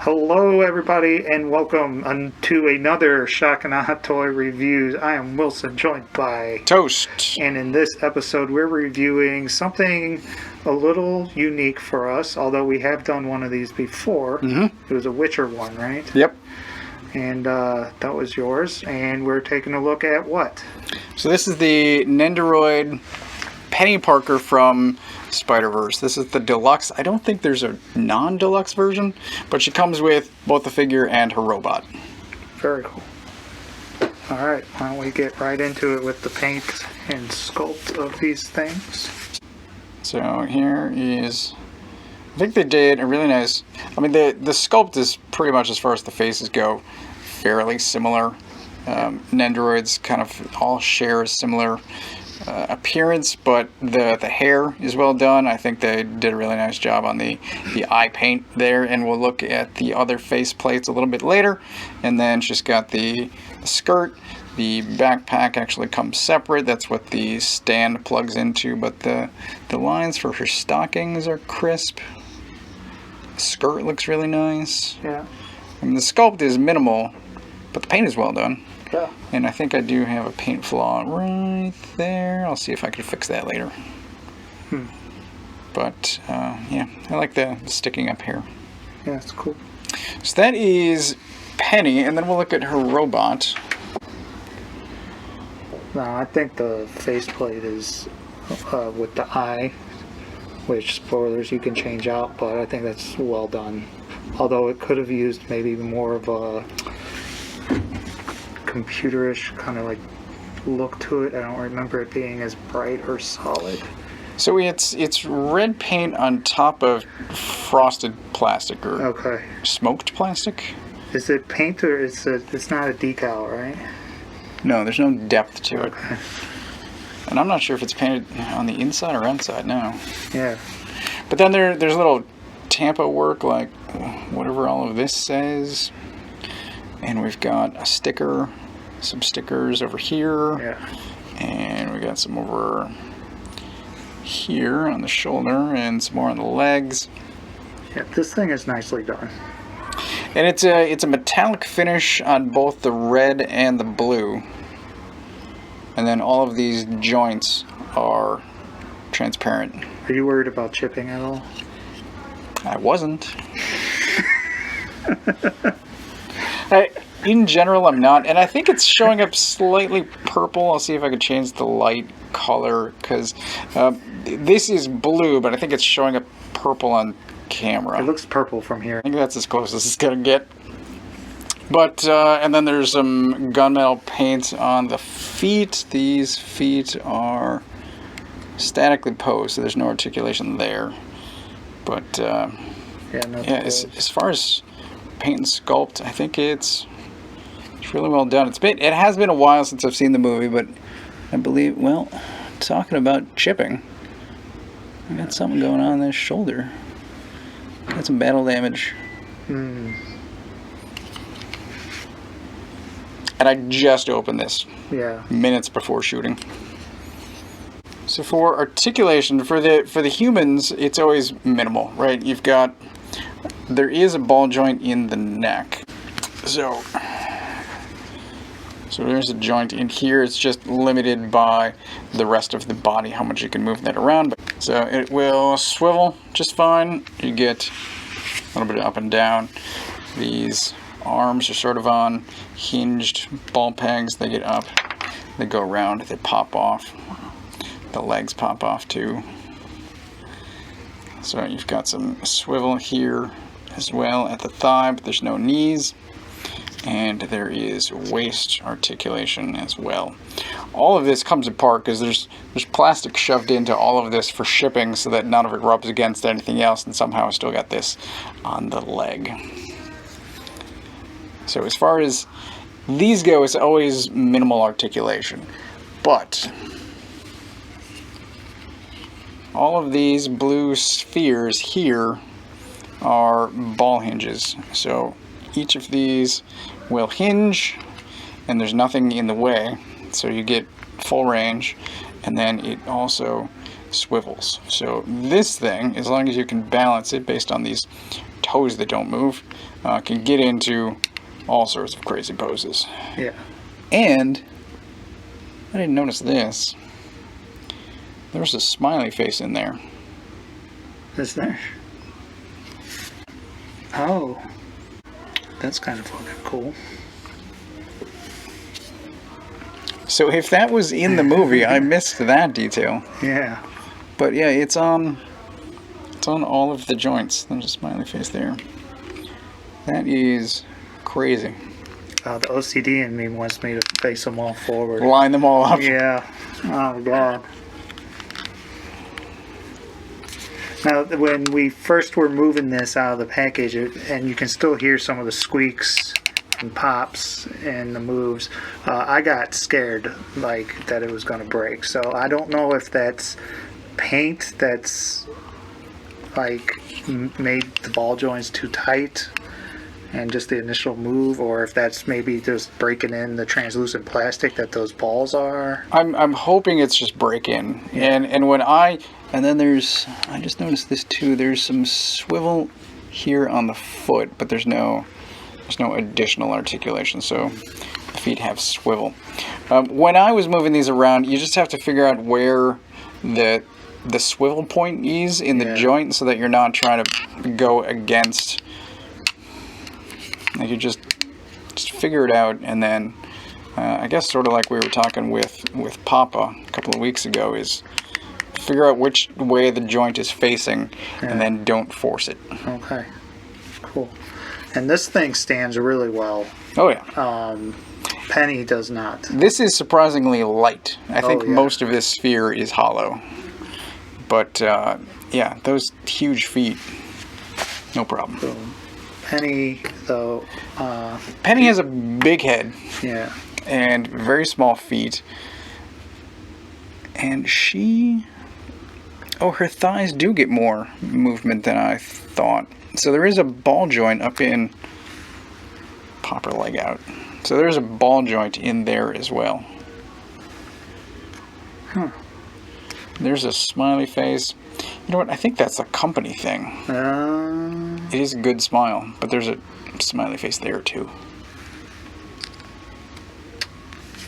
Hello everybody and welcome to another Shock and Aha Toy Reviews. I am Wilson, joined by Toast. And in this episode we're reviewing something a little unique for us, although we have done one of these before. It was a Witcher one, right? Yep. And that was yours, and we're taking a look at what? So this is the Nendoroid Peni Parker from Spider-Verse. This is the deluxe. I don't think there's a non-deluxe version, but she comes with both the figure and her robot. Very cool. Alright, why don't we get right into it with the paint and sculpt of these things. So here is, I think they did a really nice, I mean the sculpt is pretty much, as far as the faces go, fairly similar. Nendoroids kind of all share a similar appearance, but the hair is well done. I think they did a really nice job on the eye paint there, and we'll look at the other face plates a little bit later. And then she's got the skirt. The backpack actually comes separate. That's what the stand plugs into, but the lines for her stockings are crisp. The skirt looks really nice. Yeah. I mean, the sculpt is minimal, but the paint is well done. Yeah. And I think I do have a paint flaw right there. I'll see if I can fix that later. But yeah, I like the sticking up here. Yeah, it's cool. So that is Penny, and then we'll look at her robot. Now, I think the faceplate is with the eye, which, spoilers, you can change out, but I think that's well done. Although it could have used maybe more of a computerish kind of like look to it. I don't remember it being as bright or solid. So it's red paint on top of frosted plastic, or smoked plastic. Is it paint or it's not a decal, right? No, there's no depth to it. And I'm not sure if it's painted on the inside or outside now. Yeah. But then there's little tampo work, like whatever all of this says. And we've got a sticker, some stickers over here. Yeah. And we got some over here on the shoulder and some more on the legs. Yeah, this thing is nicely done. And it's a metallic finish on both the red and the blue. And then all of these joints are transparent. Are you worried about chipping at all? I wasn't. In general, I'm not, and I think it's showing up slightly purple. I'll see if I can change the light color, because this is blue, but I think it's showing up purple on camera. It looks purple from here. I think that's as close as it's gonna get. But and then there's some gunmetal paint on the feet. These feet are statically posed, so there's no articulation there. But yeah, as far as paint and sculpt, I think it's really well done. It has been a while since I've seen the movie, but I believe, well, talking about chipping, I got something going on this shoulder. Got some battle damage. And I just opened this minutes before shooting. So for articulation, for the humans, it's always minimal, right? There is a ball joint in the neck. So there's a joint in here. It's just limited by the rest of the body, how much you can move that around. So it will swivel just fine. You get a little bit up and down. These arms are sort of on hinged ball pegs. They get up, they go around, they pop off. The legs pop off too. So you've got some swivel here as well at the thigh, but there's no knees. And there is waist articulation as well. All of this comes apart because there's plastic shoved into all of this for shipping, so that none of it rubs against anything else, and somehow I still got this on the leg. So as far as these go, it's always minimal articulation. But all of these blue spheres here are ball hinges. So each of these will hinge, and there's nothing in the way, so you get full range, and then it also swivels. So this thing, as long as you can balance it based on these pose that don't move, can get into all sorts of crazy poses. Yeah. And I didn't notice this. There's a smiley face in there. Is there? Oh. That's kind of fucking cool. So if that was in the movie, I missed that detail. Yeah. But yeah, it's on all of the joints. There's a smiley face there. That is crazy. The OCD in me wants me to face them all forward. Line them all up. Yeah. Oh, God. Now, when we first were moving this out of the package, and you can still hear some of the squeaks and pops and the moves, I got scared, like, that it was going to break. So I don't know if that's paint that's, like, made the ball joints too tight and just the initial move, or if that's maybe just breaking in the translucent plastic that those balls are. I'm hoping it's just break in. Yeah. And then I just noticed this too, there's some swivel here on the foot, but there's no additional articulation, so the feet have swivel. When I was moving these around, you just have to figure out where the swivel point is in the joint, so that you're not trying to go against. Like, you just figure it out, and then I guess sort of like we were talking with Papa a couple of weeks ago, is figure out which way the joint is facing, and then don't force it. Okay, cool. And this thing stands really well. Oh yeah. Peni does not. This is surprisingly light. I think most of this sphere is hollow. But yeah, those huge feet, no problem. So, Peni, though. Peni has a big head. Yeah. And very small feet. And her thighs do get more movement than I thought. So there is a ball joint up in, pop her leg out. So there's a ball joint in there as well. Huh. There's a smiley face. You know what? I think that's a company thing. It is a good smile, but there's a smiley face there too.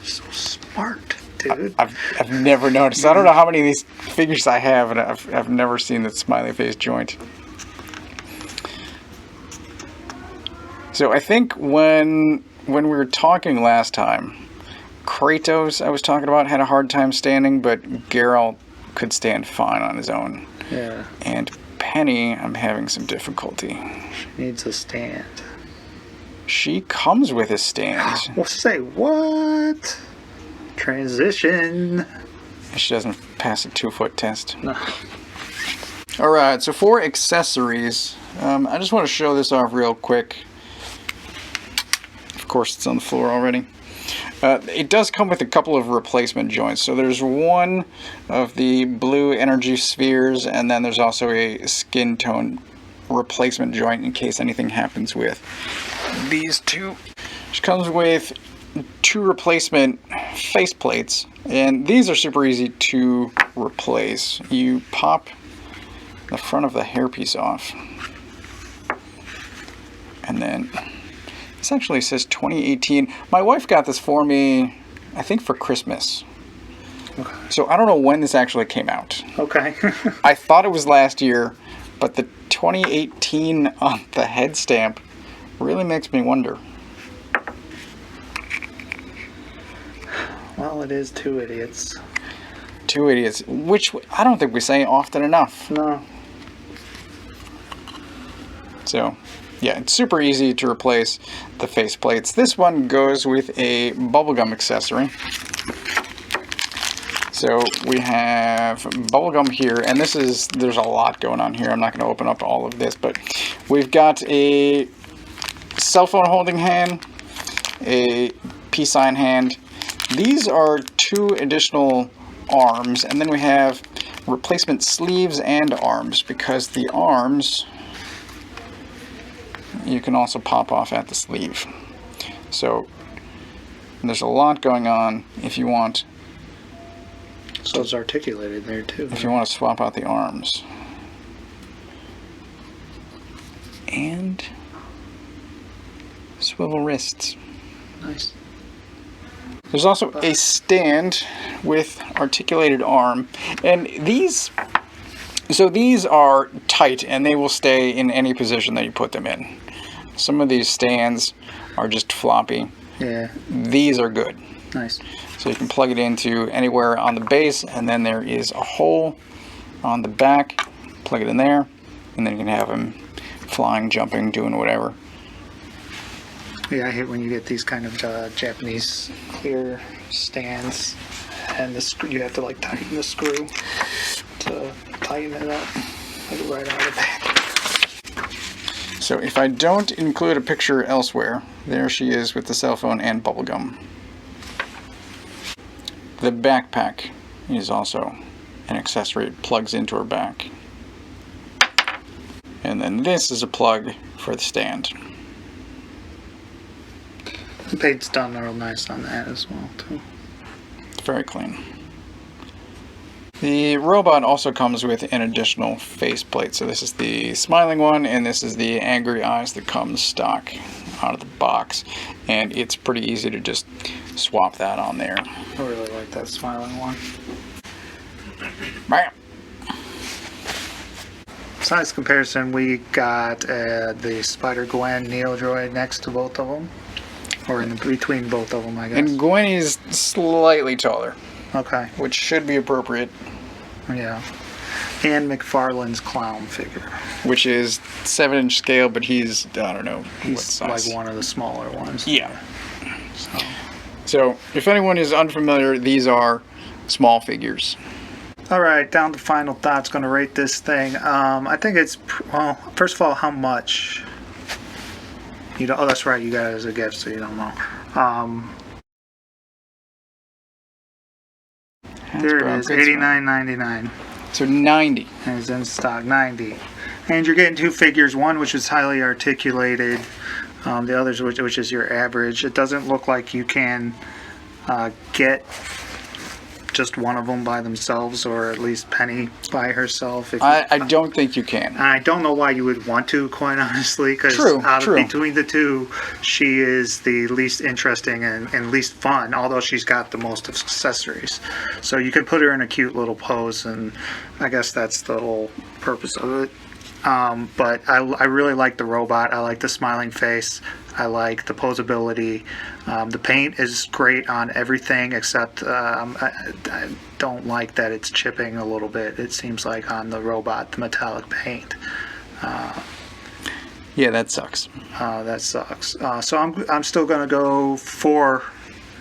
So smart, dude. I've never noticed. I don't know how many of these figures I have, and I've never seen the smiley face joint. So I think when we were talking last time, Kratos, I was talking about, had a hard time standing, but Geralt could stand fine on his own. Yeah. And Peni, I'm having some difficulty. She needs a stand. She comes with a stand. Well, say what? Transition. She doesn't pass a 2-foot test. No. Alright, so for accessories, I just want to show this off real quick. Of course, it's on the floor already. It does come with a couple of replacement joints. So there's one of the blue energy spheres, and then there's also a skin tone replacement joint in case anything happens with these two. Which comes with 2 replacement face plates, and these are super easy to replace. You pop the front of the hairpiece off, and then this actually says 2018. My wife got this for me, I think, for Christmas. Okay. So I don't know when this actually came out. Okay. I thought it was last year, but the 2018 on the head stamp really makes me wonder. Well, it is 2 idiots. 2 idiots, which I don't think we say often enough. No. So, yeah, it's super easy to replace the face plates. This one goes with a bubblegum accessory. So we have bubblegum here, and there's a lot going on here. I'm not going to open up all of this, but we've got a cell phone holding hand, a peace sign hand. These are 2 additional arms, and then we have replacement sleeves and arms, because the arms you can also pop off at the sleeve. So there's a lot going on if you want. So it's articulated there too. If you want to swap out the arms. and swivel wrists. Nice. There's also a stand with articulated arm, and these are tight and they will stay in any position that you put them in. Some of these stands are just floppy. Yeah. These are good. Nice. So you can plug it into anywhere on the base, and then there is a hole on the back. Plug it in there, and then you can have them flying, jumping, doing whatever. Yeah, I hate when you get these kind of Japanese clear stands, and you have to like tighten the screw to tighten it up, like right out of the back. So if I don't include a picture elsewhere, there she is with the cell phone and bubblegum. The backpack is also an accessory. It plugs into her back. And then this is a plug for the stand. The paint's done real nice on that as well, too. It's very clean. The robot also comes with an additional faceplate. So this is the smiling one, and this is the angry eyes that comes stock out of the box. And it's pretty easy to just swap that on there. I really like that smiling one. Bam! Size comparison, we got the Spider-Gwen Nendoroid next to both of them. Or in between both of them, I guess. And Gwen is slightly taller, Okay, which should be appropriate, yeah. And McFarlane's clown figure. which is 7-inch scale, but he's, I don't know, what He's size. like one of the smaller ones. Yeah. So. So, if anyone is unfamiliar, these are small figures. All right, down to final thoughts. Going to rate this thing. I think it's, well, first of all, how much? You don't, oh, that's right. You got it as a gift, so you don't know. There it is, $89.99. So 90. And it's in stock, 90. And you're getting two figures, one which is highly articulated, the others which is your average. It doesn't look like you can get just one of them by themselves, or at least Penny by herself. I don't think you can. I don't know why you would want to, quite honestly, because between the two, she is the least interesting and least fun, although she's got the most accessories. So you can put her in a cute little pose, and I guess that's the whole purpose of it. But I really like the robot. I like the smiling face. I like the posability. The paint is great on everything except I don't like that it's chipping a little bit. It seems like on the robot, the metallic paint. Yeah, that sucks. That sucks. So I'm still going to go 4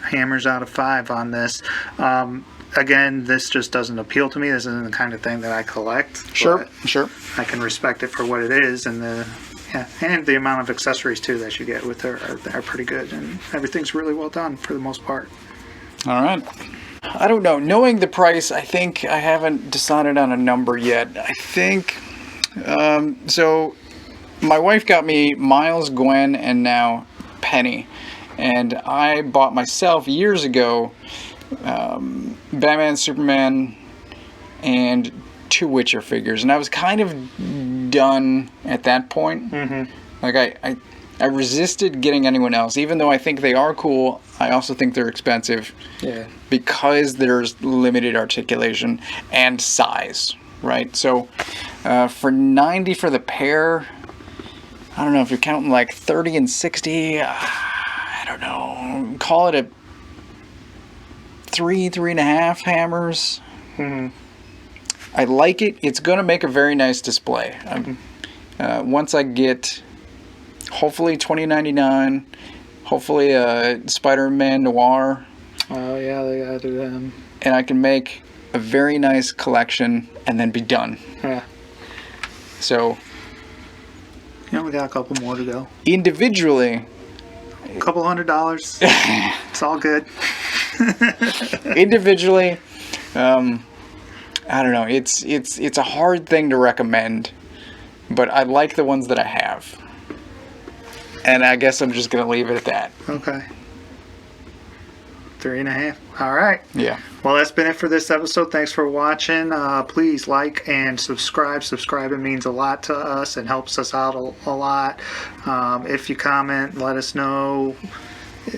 hammers out of 5 on this. Again, this just doesn't appeal to me. This isn't the kind of thing that I collect. Sure. I can respect it for what it is, and the amount of accessories too that you get with her are pretty good, and everything's really well done for the most part. All right. I don't know. Knowing the price, I think I haven't decided on a number yet. I think so. My wife got me Miles, Gwen, and now Penny, and I bought myself years ago Batman, Superman, and 2 Witcher figures, and I was kind of done at that point. Mm-hmm. Like I resisted getting anyone else, even though I think they are cool. I also think they're expensive. Yeah. Because there's limited articulation and size, right? So for 90 for the pair, I don't know if you're counting like 30 and 60. I don't know. Call it a 3.5 hammers. Mm-hmm. I like it. It's going to make a very nice display. Once I get, hopefully, 2099, hopefully a Spider-Man Noir. Oh yeah, they gotta do them. And I can make a very nice collection and then be done. Yeah. So, Yeah, we got a couple more to go. individually, A couple $100. It's all good. individually, I don't know. It's a hard thing to recommend, but I like the ones that I have, and I guess I'm just gonna leave it at that. Okay. 3.5. All right. Yeah. Well, that's been it for this episode. Thanks for watching. Please like and subscribe. Subscribing means a lot to us and helps us out a lot. If you comment, let us know.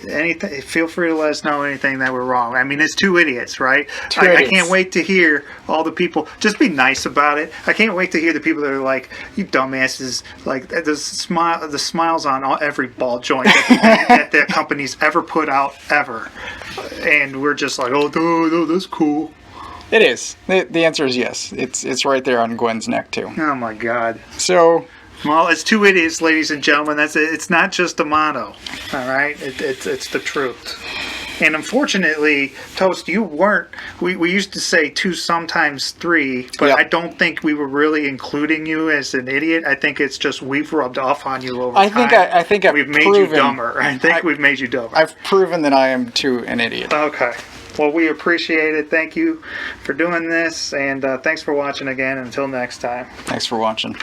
Anything, feel free to let us know anything that we're wrong. I mean, it's two idiots, right? I can't wait to hear all the people. Just be nice about it. I can't wait to hear the people that are like, "You dumbasses!" Like the smiles on every ball joint that that company's ever put out ever, and we're just like, "Oh, no, that's cool." It is. The answer is yes. It's right there on Gwen's neck too. Oh my God. So. Well, it's two idiots, ladies and gentlemen. That's it. It's not just a motto, all right? It's the truth. And unfortunately, Toast, you weren't. We used to say two, sometimes three, but Yep. I don't think we were really including you as an idiot. I think it's just we've rubbed off on you over time. I think we've made you dumber. I think we've made you dumber. I've proven that I am too an idiot. Okay. Well, we appreciate it. Thank you for doing this, and thanks for watching again. Until next time. Thanks for watching.